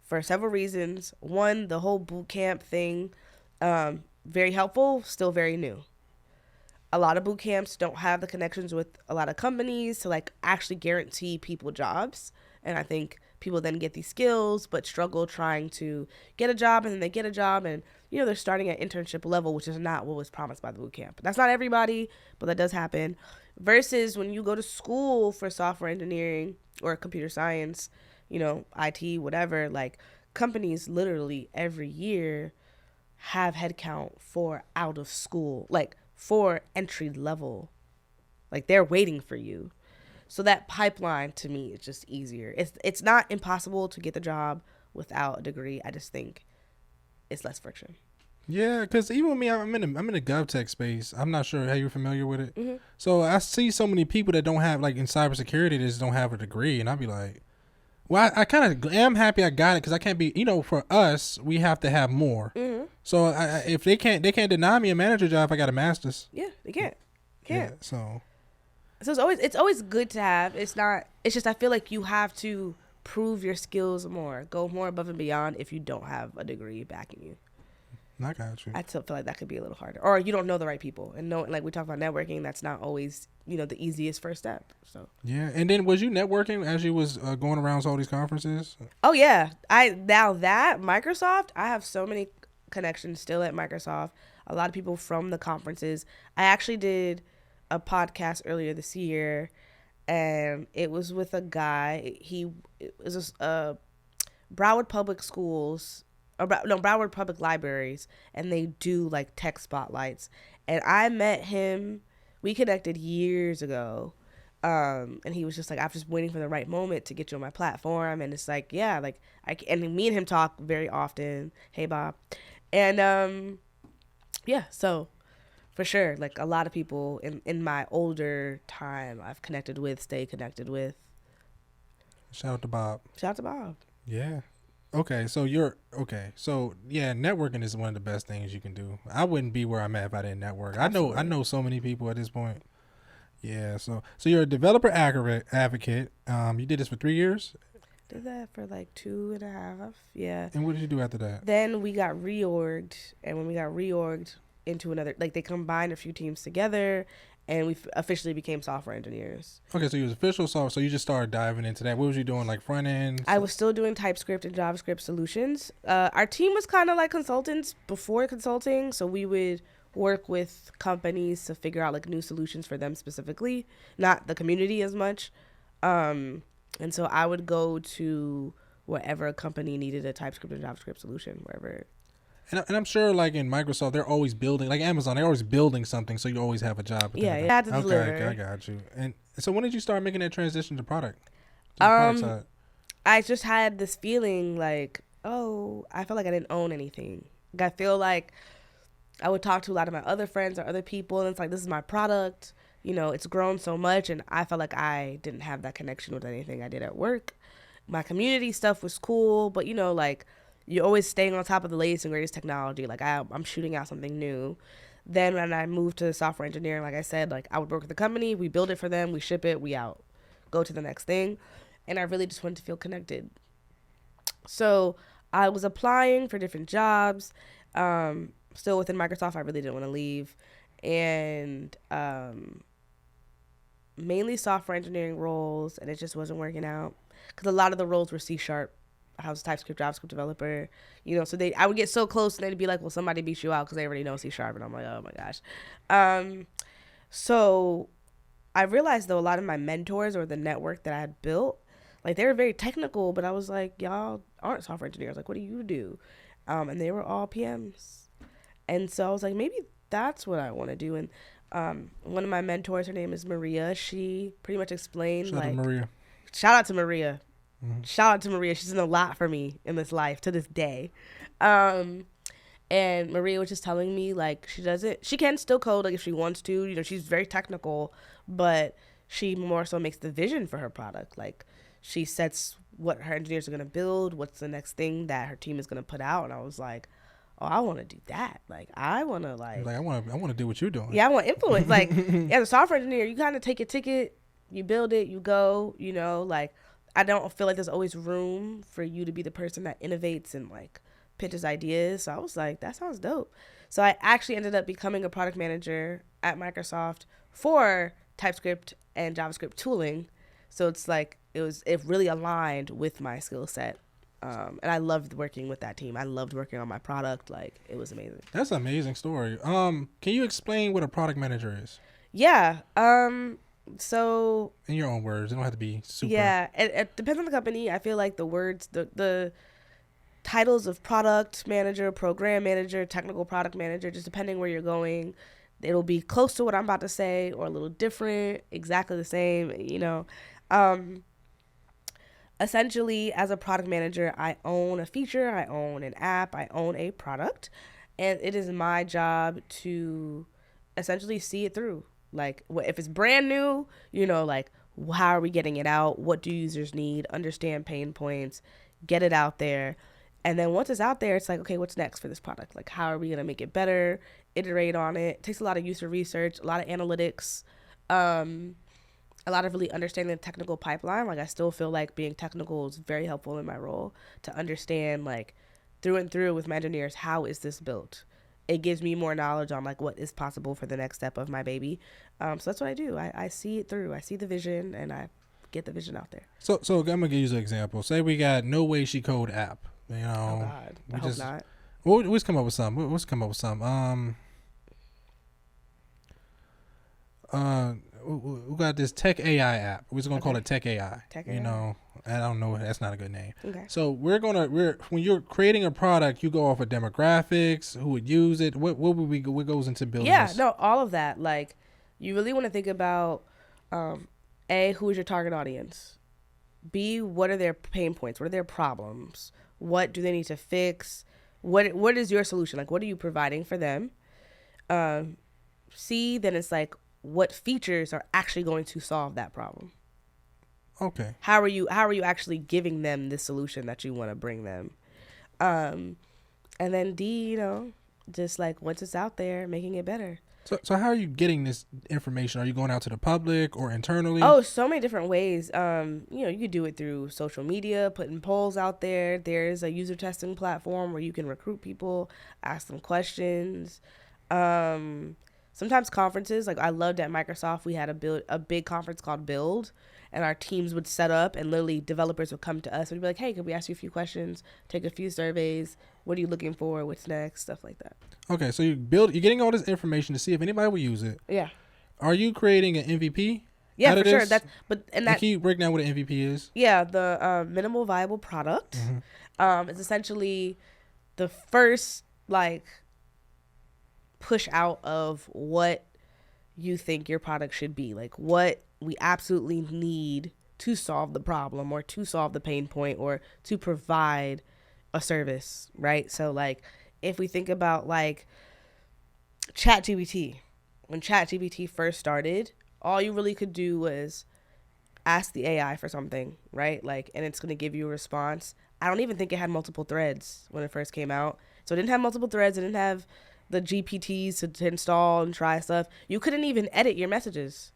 for several reasons. One, the whole boot camp thing, very helpful, still very new. A lot of boot camps don't have the connections with a lot of companies to like actually guarantee people jobs. And I think people then get these skills but struggle trying to get a job, and then they get a job and they're starting at internship level, which is not what was promised by the boot camp. That's not everybody, but that does happen. Versus when you go to school for software engineering or computer science, IT, whatever, like companies literally every year have headcount for out of school, like for entry level. Like they're waiting for you. So that pipeline to me is just easier. It's not impossible to get the job without a degree. I just think it's less friction. Yeah, because even with me, I'm in the GovTech space. I'm not sure how you're familiar with it. Mm-hmm. So I see so many people that don't have, like in cybersecurity, that just don't have a degree, and I'd be like, well, I kind of am happy I got it because I can't be, for us, we have to have more. Mm-hmm. So if they can't deny me a manager job if I got a master's. Yeah, they can't. Yeah, so it's always good to have. It's just I feel like you have to prove your skills more, go more above and beyond if you don't have a degree backing you. I got you. I still feel like that could be a little harder, or you don't know the right people, and like we talk about networking, that's not always the easiest first step. So yeah, and then was you networking as you was going around all these conferences? Oh yeah, now that Microsoft, I have so many connections still at Microsoft. A lot of people from the conferences. I actually did a podcast earlier this year, and it was with a guy. It was Broward Public Schools. Broward Public Libraries, and they do like tech spotlights. And I met him. We connected years ago, and he was just like, I'm just waiting for the right moment to get you on my platform. And it's like, yeah, like and me and him talk very often. Hey, Bob, and yeah, so for sure, like a lot of people in my older time, I've connected with, stay connected with. Shout out to Bob. Yeah. Okay, so networking is one of the best things you can do. I wouldn't be where I'm at if I didn't network. Absolutely. I know so many people at this point. Yeah, so you're a developer advocate. You did this for 3 years? Did that for like 2.5. Yeah. And what did you do after that? Then we got reorged, and when we got reorged into another, like they combined a few teams together, and we officially became software engineers. Okay, so you was official software, so you just started diving into that. What was you doing, like front end? I was still doing TypeScript and JavaScript solutions. Our team was kind of like consultants before consulting, so we would work with companies to figure out like new solutions for them specifically, not the community as much. And so I would go to wherever a company needed a TypeScript and JavaScript solution, wherever. And I'm sure, like in Microsoft, they're always building, like Amazon, they're always building something, so you always have a job. Yeah, you had to deliver. Okay, I got you. And so when did you start making that transition to product? To I just had this feeling like, I felt like I didn't own anything. Like I feel like I would talk to a lot of my other friends or other people, and it's like, this is my product. It's grown so much, and I felt like I didn't have that connection with anything I did at work. my community stuff was cool, but like you're always staying on top of the latest and greatest technology. Like I'm shooting out something new. Then when I moved to software engineering, like I said, like I would work with the company, we build it for them, we ship it, we out, go to the next thing. And I really just wanted to feel connected. So I was applying for different jobs. Still within Microsoft, I really didn't want to leave. And mainly software engineering roles, and it just wasn't working out because a lot of the roles were C#. I was a TypeScript, JavaScript developer, so I would get so close and they'd be like, well, somebody beat you out because they already know C#. And I'm like, oh my gosh. So I realized though a lot of my mentors or the network that I had built, like they were very technical, but I was like, y'all aren't software engineers. Like, what do you do? And they were all PMs. And so I was like, maybe that's what I want to do. And one of my mentors, her name is Maria. She pretty much explained Shout out to Maria. Shout out to Maria. Mm-hmm. Shout out to Maria. She's done a lot for me in this life to this day. And Maria was just telling me like she can still code like if she wants to. She's very technical, but she more so makes the vision for her product. Like she sets what her engineers are going to build, what's the next thing that her team is going to put out. And I was like, oh, I want to do that. Like I want to I want to do what you're doing. Yeah, I want to influence. Like as a software engineer, you kind of take a ticket, you build it, you go, like I don't feel like there's always room for you to be the person that innovates and like pitches ideas. So I was like, that sounds dope. So I actually ended up becoming a product manager at Microsoft for TypeScript and JavaScript tooling. So it's like it really aligned with my skill set. And I loved working with that team. I loved working on my product. Like it was amazing. That's an amazing story. Can you explain what a product manager is? Yeah. So in your own words, it don't have to be super. Yeah, it depends on the company. I feel like the words, the titles of product manager, program manager, technical product manager, just depending where you're going, it'll be close to what I'm about to say or a little different, exactly the same, Essentially, as a product manager, I own a feature, I own an app, I own a product, and it is my job to essentially see it through. Like, if it's brand new, like, how are we getting it out? What do users need? Understand pain points, get it out there. And then once it's out there, it's like, okay, what's next for this product? Like, how are we going to make it better? Iterate on it. It takes a lot of user research, a lot of analytics, a lot of really understanding the technical pipeline. Like, I still feel like being technical is very helpful in my role to understand, like, through and through with my engineers, how is this built? It gives me more knowledge on like what is possible for the next step of my baby. So that's what I do. I see it through. I see the vision and I get the vision out there. So I'm gonna give you an example. Say we got No Way She Code app. Oh God, I hope not. Let's come up with something. Let's come up with something. We got this Tech AI app. We're just gonna call it Tech AI. Tech AI. I don't know. That's not a good name. Okay. So when you're creating a product, you go off of demographics, who would use it, what goes into building this? Yeah, no, all of that. Like, you really want to think about, A, who is your target audience? B, what are their pain points? What are their problems? What do they need to fix? What is your solution? Like, what are you providing for them? C, then it's like, what features are actually going to solve that problem? Okay. How are you actually giving them the solution that you want to bring them? And then D, just like once it's out there, making it better. So how are you getting this information? Are you going out to the public or internally? Oh, so many different ways. You could do it through social media, putting polls out there. There's a user testing platform where you can recruit people, ask them questions. Sometimes conferences, like I loved at Microsoft, we had a big conference called Build, and our teams would set up and literally developers would come to us and we'd be like, hey, could we ask you a few questions, take a few surveys, what are you looking for, what's next, stuff like that. Okay, so you're getting all this information to see if anybody will use it. Yeah. Are you creating an MVP? Yeah, for sure. Can you break down what an MVP is? Yeah, the minimal viable product. Mm-hmm. It's essentially the first like push out of what you think your product should be, like what we absolutely need to solve the problem or to solve the pain point or to provide a service, right? So like if we think about like ChatGPT, when ChatGPT first started, all you really could do was ask the AI for something, right? Like, and it's going to give you a response. I don't even think it had multiple threads when it first came out. So it didn't have multiple threads. It didn't have the GPTs to install and try stuff. You couldn't even edit your messages.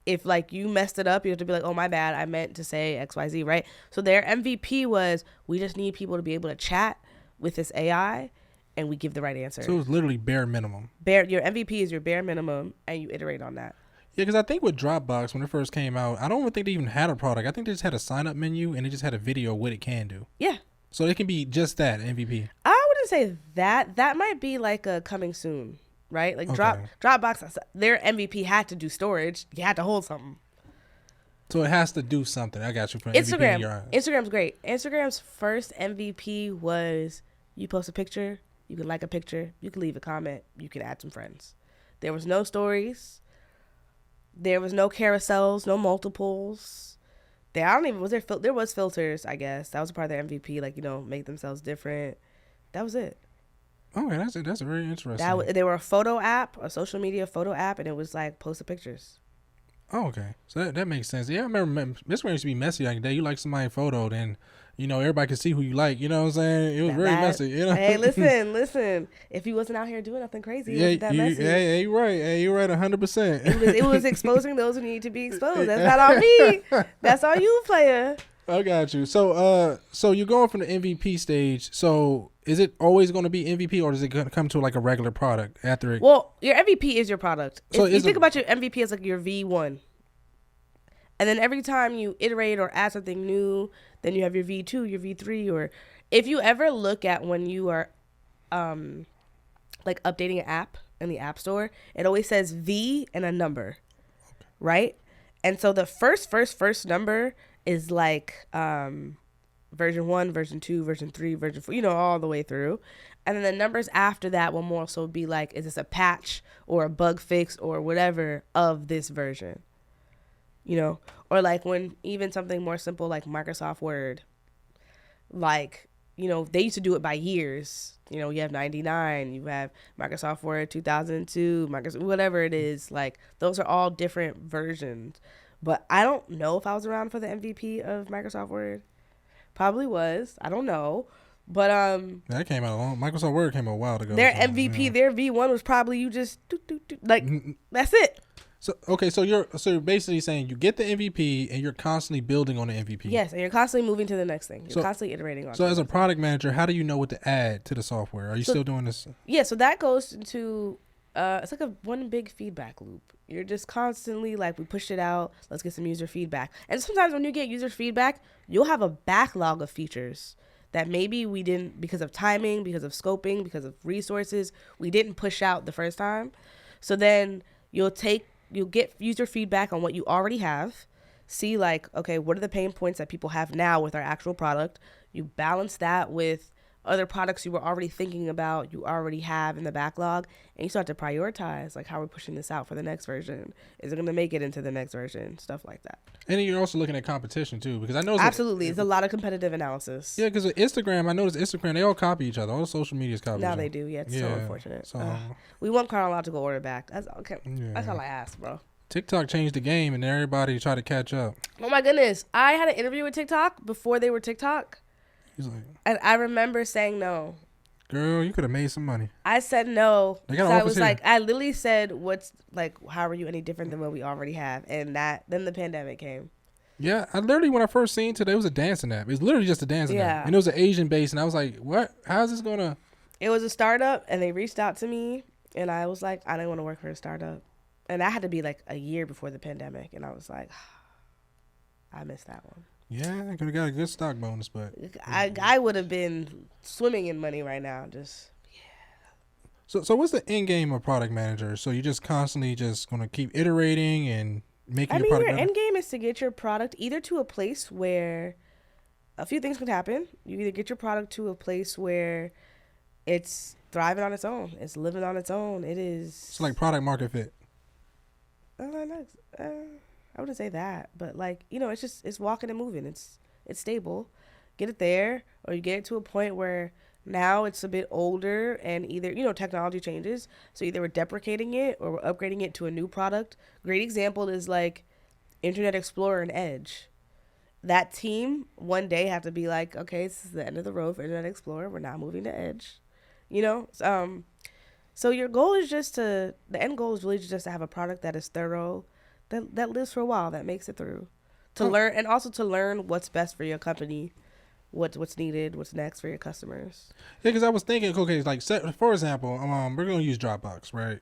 If like you messed it up, you have to be like, oh, my bad, I meant to say XYZ, right? So their MVP was, we just need people to be able to chat with this AI, and we give the right answer. So it was literally bare minimum. Your MVP is your bare minimum, and you iterate on that. Yeah, because I think with Dropbox, when it first came out, I don't even think they even had a product. I think they just had a sign-up menu, and they just had a video of what it can do. Yeah. So it can be just that, MVP. I wouldn't say that. That might be like a coming soon, right? Like Okay. Dropbox, their MVP had to do storage. You had to hold something. So it has to do something. I got you. For Instagram. MVP in your eyes. Instagram's great. Instagram's first MVP was you post a picture, you can like a picture, you can leave a comment, you can add some friends. There was no stories. There was no carousels, no multiples. There was filters, I guess. That was a part of their MVP, like, make themselves different. That was it. Okay, that's very interesting. They were a photo app, a social media photo app, and it was like post the pictures. Oh, okay. So that makes sense. Yeah, I remember this one used to be messy like that. You like somebody's photo, then everybody can see who you like. You know what I'm saying? It was very messy. Hey, listen. If he wasn't out here doing nothing crazy, it wasn't that messy. Hey, you're right. Hey, you're right 100%. It was exposing those who need to be exposed. That's not on me. That's on you, player. I got you. So you're going from the MVP stage. So is it always going to be MVP, or does it come to like a regular product after it? Well, your MVP is your product. So you think about your MVP as like your V1. And then every time you iterate or add something new, then you have your V2, your V3, or if you ever look at when you are like updating an app in the App Store, it always says V and a number, right? And so the first number is like version 1, version 2, version 3, version 4, all the way through. And then the numbers after that will more so be like, is this a patch or a bug fix or whatever of this version? Or like when even something more simple like Microsoft Word, like, they used to do it by years. You have 99, you have Microsoft Word 2002, Microsoft, whatever it is. Like, those are all different versions. But I don't know if I was around for the MVP of Microsoft Word. Probably was. I don't know. But that came out Microsoft Word came out a while ago. Their MVP, their V1 was probably you just like that's it. So okay, so you're basically saying you get the MVP and you're constantly building on the MVP. Yes, and you're constantly moving to the next thing. You're constantly iterating on. So as a product manager, how do you know what to add to the software? Are you still doing this? Yeah, so that goes into it's like one big feedback loop. You're just constantly like, we pushed it out, let's get some user feedback. And sometimes when you get user feedback, you'll have a backlog of features that maybe we didn't, because of timing, because of scoping, because of resources, we didn't push out the first time. So then you'll get user feedback on what you already have, see like, okay, what are the pain points that people have now with our actual product? You balance that with other products you were already thinking about, you already have in the backlog, and you start to prioritize, like, how we're pushing this out for the next version. Is it going to make it into the next version? Stuff like that. And then you're also looking at competition too, because I know absolutely, it's a lot of competitive analysis. Yeah, because Instagram, I noticed Instagram, they all copy each other. All the social medias copy each other. Now they do. Yeah, it's so unfortunate. So, we want chronological order back. That's okay. Yeah. That's all I ask, bro. TikTok changed the game, and everybody tried to catch up. Oh my goodness, I had an interview with TikTok before they were TikTok. He's like, and I remember saying no. Girl, you could have made some money. I said no. They got I was here. I literally said, "What's like? How are you any different than what we already have?" And then the pandemic came. Yeah, I literally when I first seen today, it was a dancing app. It was literally just a dancing app, and it was an Asian base, and I was like, "What? How is this gonna?" It was a startup, and they reached out to me, and I was like, "I didn't want to work for a startup," and that had to be like a year before the pandemic, and I was like, "I missed that one." Yeah, I could have got a good stock bonus, but I would have been swimming in money right now. Just So what's the end game of product manager? So you're just constantly just gonna keep iterating and making your product. Your end game is to get your product either to a place where a few things can happen. You either get your product to a place where it's thriving on its own, it's living on its own. It is. It's like product market fit. I wouldn't say that, but like, it's walking and moving. It's stable. Get it there, or you get it to a point where now it's a bit older and either, technology changes. So either we're deprecating it or we're upgrading it to a new product. Great example is like Internet Explorer and Edge. That team one day have to be like, okay, this is the end of the road for Internet Explorer. We're now moving to Edge. You know, so your goal is the end goal is really just to have a product that is thorough, that lives for a while, that makes it through, to learn, and also to learn what's best for your company, what's needed, what's next for your customers. Yeah, because I was thinking, okay, like for example, we're gonna use Dropbox, right?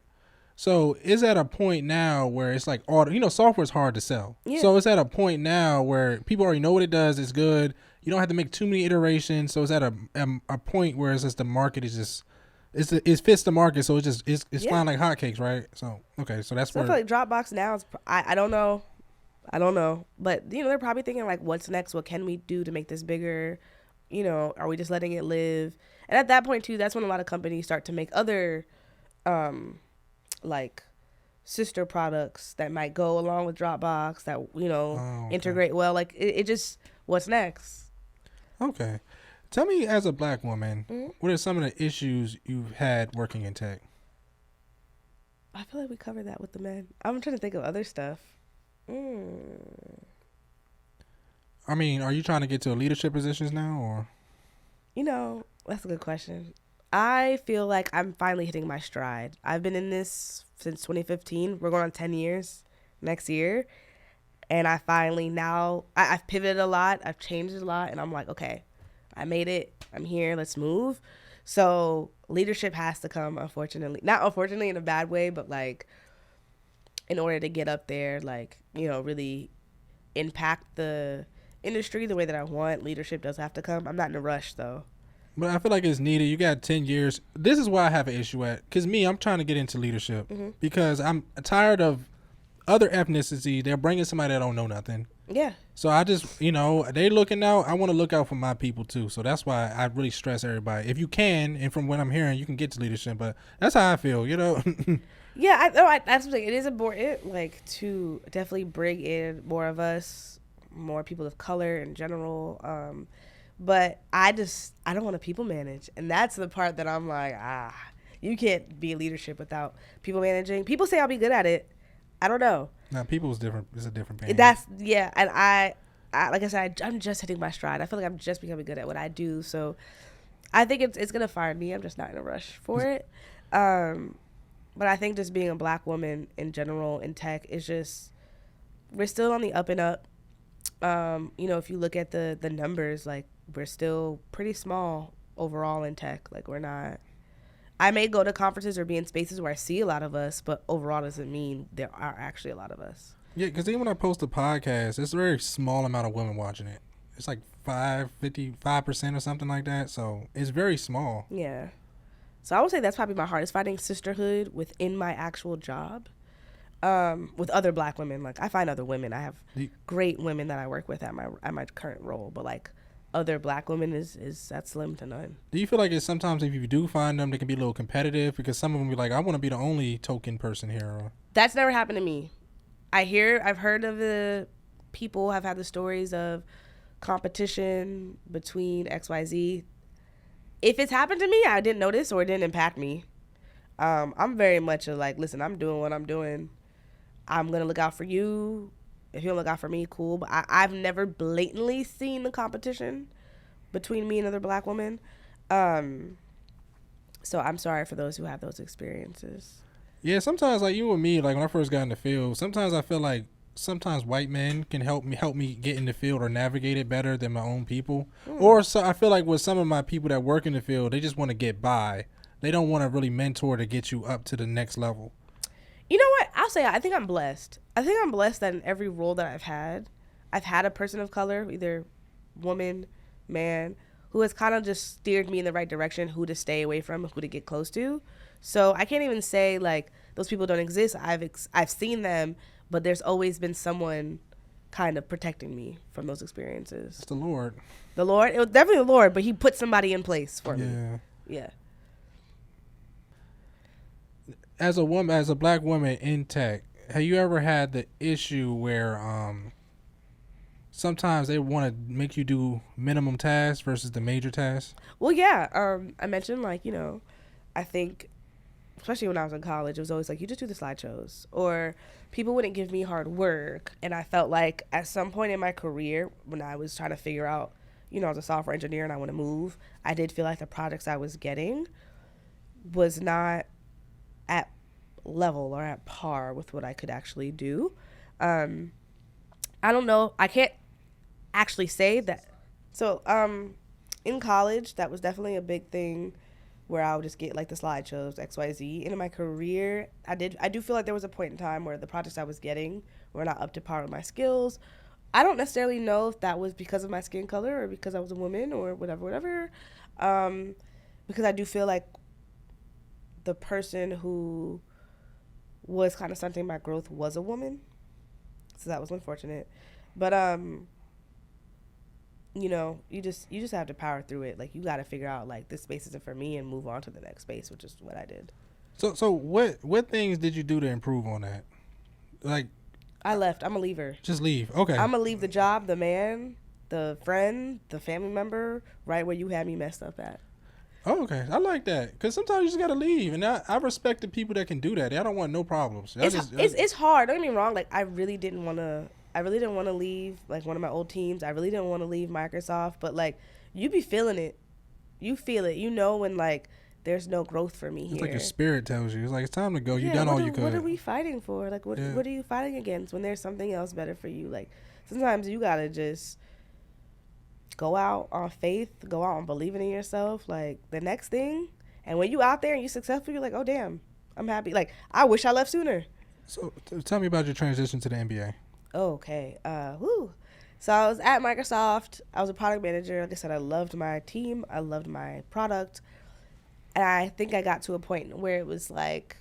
So is at a point now where it's like software is hard to sell. Yeah. So it's at a point now where people already know what it does. It's good. You don't have to make too many iterations. So it's at a point where it's just the market is just it fits the market. So it's flying like hotcakes, right? So okay, so that's so where I feel like Dropbox now is I don't know, but they're probably thinking like, what's next? What can we do to make this bigger? Are we just letting it live? And at that point too, that's when a lot of companies start to make other like sister products that might go along with Dropbox that integrate well. Like it just, what's next? Okay, tell me, as a black woman, what are some of the issues you've had working in tech? I feel like we covered that with the men. I'm trying to think of other stuff. I mean, are you trying to get to leadership positions now, or? That's a good question. I feel like I'm finally hitting my stride. I've been in this since 2015. We're going on 10 years next year. And I finally I've pivoted a lot. I've changed a lot. And I'm like, okay, I made it. I'm here. Let's move. So leadership has to come, unfortunately. Not unfortunately in a bad way, but like in order to get up there, like, really impact the industry the way that I want, leadership does have to come. I'm not in a rush, though. But I feel like it's needed. You got 10 years. This is why I have an issue at. Because I'm trying to get into leadership. Because I'm tired of other ethnicities. They're bringing somebody that don't know nothing. Yeah. So I just, they looking out. I want to look out for my people, too. So that's why I really stress everybody. If you can, and from what I'm hearing, you can get to leadership. But that's how I feel, Yeah, that's what it is important, like, to definitely bring in more of us, more people of color in general. But I don't want to people manage. And that's the part that I'm like, you can't be leadership without people managing. People say I'll be good at it. I don't know. Now, people is different. It's a different thing. And I like I said, I'm just hitting my stride. I feel like I'm just becoming good at what I do. So I think it's going to fire me. I'm just not in a rush for it. But I think just being a black woman in general in tech is just, we're still on the up and up. If you look at the numbers, like, we're still pretty small overall in tech. Like, we're not. I may go to conferences or be in spaces where I see a lot of us, but overall doesn't mean there are actually a lot of us. Yeah, because even when I post a podcast, it's a very small amount of women watching it. It's like 55% or something like that. So it's very small. Yeah. So I would say that's probably my hardest, finding sisterhood within my actual job. With other black women. Like, I find other women. I have great women that I work with at my current role, but like other black women is that's slim to none. Do you feel like it's sometimes, if you do find them, they can be a little competitive, because some of them be like, I want to be the only token person here? That's never happened to me. I've heard of the people have had the stories of competition between XYZ. If it's happened to me, I didn't notice or it didn't impact me. I'm very much like, listen, I'm doing what I'm doing. I'm going to look out for you. If you don't look out for me, cool. But I've never blatantly seen the competition between me and other black women. So I'm sorry for those who have those experiences. Yeah, sometimes, like, you and me, like, when I first got in the field, sometimes I feel like sometimes white men can help me get in the field or navigate it better than my own people. Or so I feel like with some of my people that work in the field, they just want to get by. They don't want to really mentor to get you up to the next level. You know what? I'll say I think I'm blessed. I think I'm blessed that in every role that I've had a person of color, either woman, man, who has kind of just steered me in the right direction, who to stay away from, who to get close to. So I can't even say like those people don't exist. I've seen them, but there's always been someone kind of protecting me from those experiences. It's the Lord. The Lord? It was definitely the Lord, but he put somebody in place for me. Yeah. As a black woman in tech, have you ever had the issue where sometimes they want to make you do minimum tasks versus the major tasks? Well, yeah. I mentioned, like, I think especially when I was in college, it was always like, you just do the slideshows, or people wouldn't give me hard work. And I felt like at some point in my career, when I was trying to figure out, you know, as a software engineer and I want to move, I did feel like the projects I was getting was not at level or at par with what I could actually do. I don't know. I can't actually say that. So, in college, that was definitely a big thing where I would just get like the slideshows, XYZ. And in my career, I do feel like there was a point in time where the projects I was getting were not up to par with my skills. I don't necessarily know if that was because of my skin color or because I was a woman or whatever. Because I do feel like the person who was kind of stunting my growth was a woman. So that was unfortunate. But, you know, you just have to power through it. Like, you got to figure out, like, this space isn't for me and move on to the next space, which is what I did. So what things did you do to improve on that? Like, I left. I'm a leaver. Just leave. Okay. I'm going to leave the job, the man, the friend, the family member, right where you had me messed up at. Oh, okay. I like that. Because sometimes you just got to leave. And I respect the people that can do that. I don't want no problems. It's hard. Don't get me wrong. Like, I really didn't want to leave, like, one of my old teams. I really didn't want to leave Microsoft. But, like, you be feeling it. You feel it. You know when, like, there's no growth for me here. It's like your spirit tells you. It's like, it's time to go. You done all you could. What are we fighting for? Like, what are you fighting against when there's something else better for you? Like, sometimes you got to just go out on faith, go out on believing in yourself, like, the next thing. And when you out there and you successful, you're like, oh, damn, I'm happy. Like, I wish I left sooner. So tell me about your transition to the NBA. Okay. So I was at Microsoft. I was a product manager. Like I said, I loved my team. I loved my product. And I think I got to a point where it was like,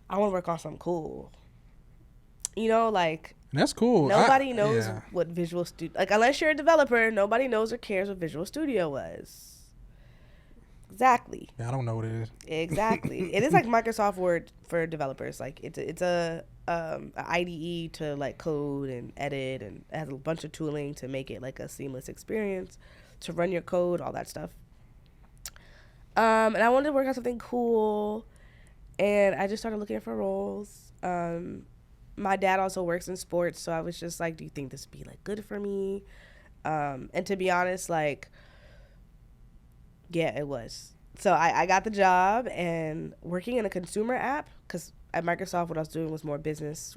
I want to work on something cool. You know, like, and that's cool. Nobody knows what Visual Studio, like, unless you're a developer, nobody knows or cares what Visual Studio was. Exactly. Yeah, I don't know what it is. Exactly. It is like Microsoft Word for developers. Like, it's a IDE to, like, code and edit, and it has a bunch of tooling to make it like a seamless experience to run your code, all that stuff. And I wanted to work on something cool, and I just started looking for roles. My dad also works in sports, so I was just like, do you think this would be, like, good for me? And to be honest, like, yeah, it was. So I got the job, and working in a consumer app, because at Microsoft what I was doing was more business,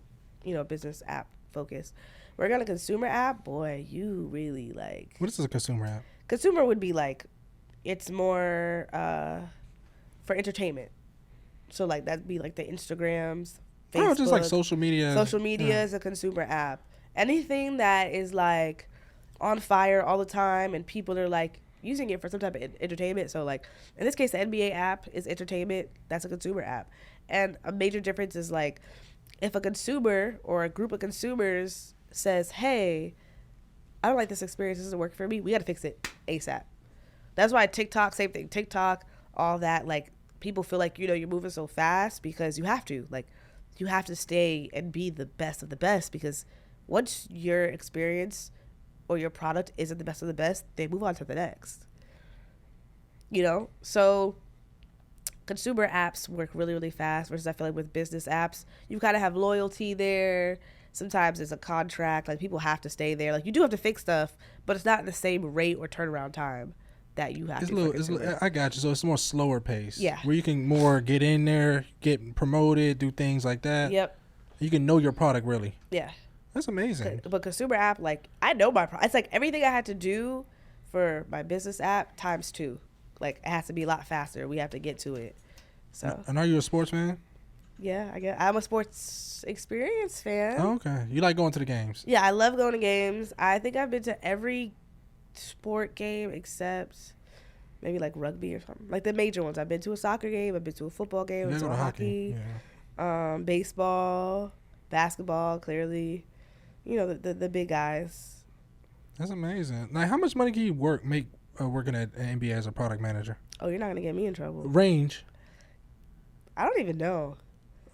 business app focused. Working on a consumer app, boy, you really, like... What is a consumer app? Consumer would be, like, it's more for entertainment. So, like, that'd be, like, the Instagrams, Facebook. Oh, just like social media. Social media is a consumer app. Anything that is, like, on fire all the time and people are, like, using it for some type of entertainment. So, like, in this case, the NBA app is entertainment. That's a consumer app. And a major difference is, like, if a consumer or a group of consumers says, hey, I don't like this experience. This doesn't work for me. We got to fix it ASAP. That's why TikTok, same thing. TikTok, all that, like, people feel like, you're moving so fast because you have to. Like, you have to stay and be the best of the best, because once your experience or your product isn't the best of the best, they move on to the next. So consumer apps work really, really fast versus I feel like with business apps, you kind of have loyalty there. Sometimes it's a contract. Like, people have to stay there. Like, you do have to fix stuff, but it's not the same rate or turnaround time that you have I got you. So it's more slower pace. Yeah. Where you can more get in there, get promoted, do things like that. Yep. You can know your product really. Yeah. That's amazing. But consumer app, like, I know my product. It's like everything I had to do for my business app times 2. Like, it has to be a lot faster. We have to get to it. So. And are you a sports fan? Yeah, I'm a sports experience fan. Oh, okay. You like going to the games? Yeah, I love going to games. I think I've been to every sport game except maybe like rugby or something, like the major ones. I've been to a soccer game, I've been to a football game, I've been to a hockey. Yeah. Baseball, basketball, clearly, the big guys. That's amazing. Like, how much money can you make working at NBA as a product manager? Oh, you're not gonna get me in trouble. Range? I don't even know.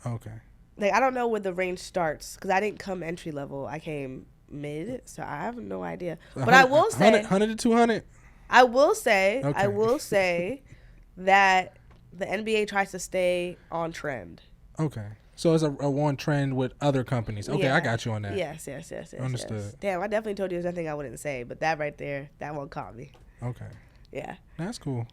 Okay. Like, I don't know where the range starts, because I didn't come entry level. I came mid, so I have no idea. But I will say 100 to 200. I will say that the NBA tries to stay on trend. Okay. So it's a one trend with other companies. Okay, I Yeah. got you on that. Yes. Understood. Yes. Damn, I definitely told you there's nothing I wouldn't say, but that right there, that one caught me. Okay. Yeah. That's cool.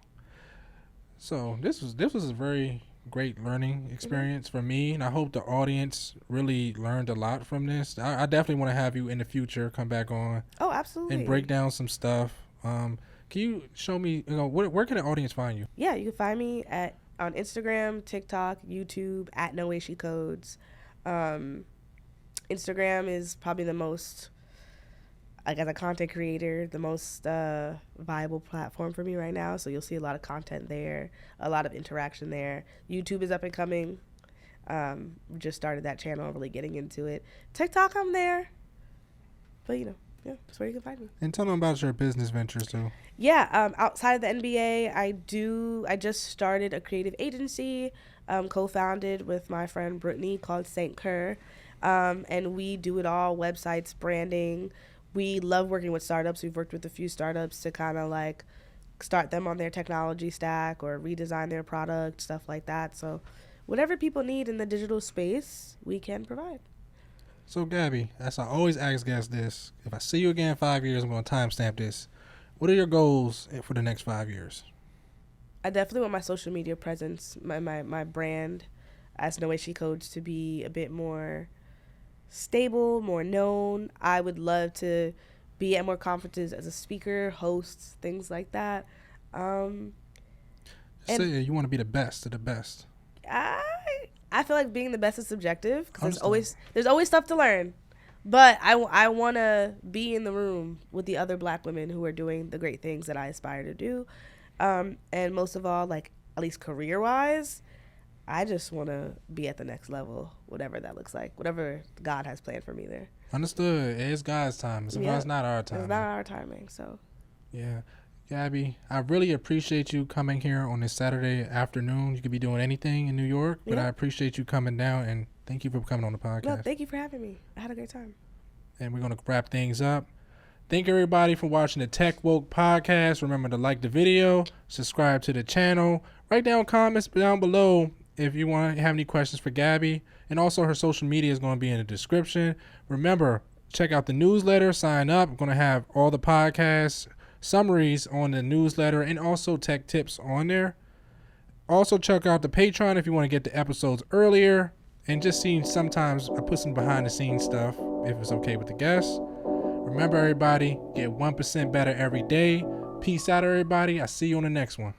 So this was a very great learning experience for me, and I hope the audience really learned a lot from this. I definitely want to have you in the future come back on Oh, absolutely. and break down some stuff. Can you show me, where can the audience find you? Yeah, you can find me on Instagram, TikTok, YouTube at No Way She Codes. Instagram is probably the most, like, as a content creator, the most viable platform for me right now. So you'll see a lot of content there, a lot of interaction there. YouTube is up and coming. We just started that channel, really getting into it. TikTok, I'm there. But, yeah, that's where you can find me. And tell them about your business ventures too. Yeah, outside of the NBA, I just started a creative agency, co-founded with my friend Brittany, called Kerr. And we do it all: websites, branding. We love working with startups. We've worked with a few startups to kind of like start them on their technology stack or redesign their product, stuff like that. So whatever people need in the digital space, we can provide. So Gabby, as I always ask guests this, if I see you again in 5 years, I'm going to timestamp this. What are your goals for the next 5 years? I definitely want my social media presence, my brand as No Way She Codes, to be a bit more stable, more known. I would love to be at more conferences as a speaker, host, things like that. Say you want to be the best of the best. I feel like being the best is subjective because there's always stuff to learn. But I want to be in the room with the other Black women who are doing the great things that I aspire to do. And most of all, like, at least career-wise, I just want to be at the next level, whatever that looks like, whatever God has planned for me there. Understood. It's God's time. Sometimes it's not our time. It's not our timing, so. Yeah. Gabby, I really appreciate you coming here on this Saturday afternoon. You could be doing anything in New York, but I appreciate you coming down, and thank you for coming on the podcast. No, thank you for having me. I had a great time. And we're going to wrap things up. Thank everybody for watching the Tech Woke podcast. Remember to like the video, subscribe to the channel, write down comments down below if you want to have any questions for Gabby. And also her social media is going to be in the description. Remember, check out the newsletter, sign up. I'm going to have all the podcasts summaries on the newsletter and also tech tips on there. Also check out the Patreon if you want to get the episodes earlier and just see, sometimes I put some behind the scenes stuff if it's okay with the guests. Remember, everybody, get 1% better every day. Peace out, everybody. I'll see you on the next one.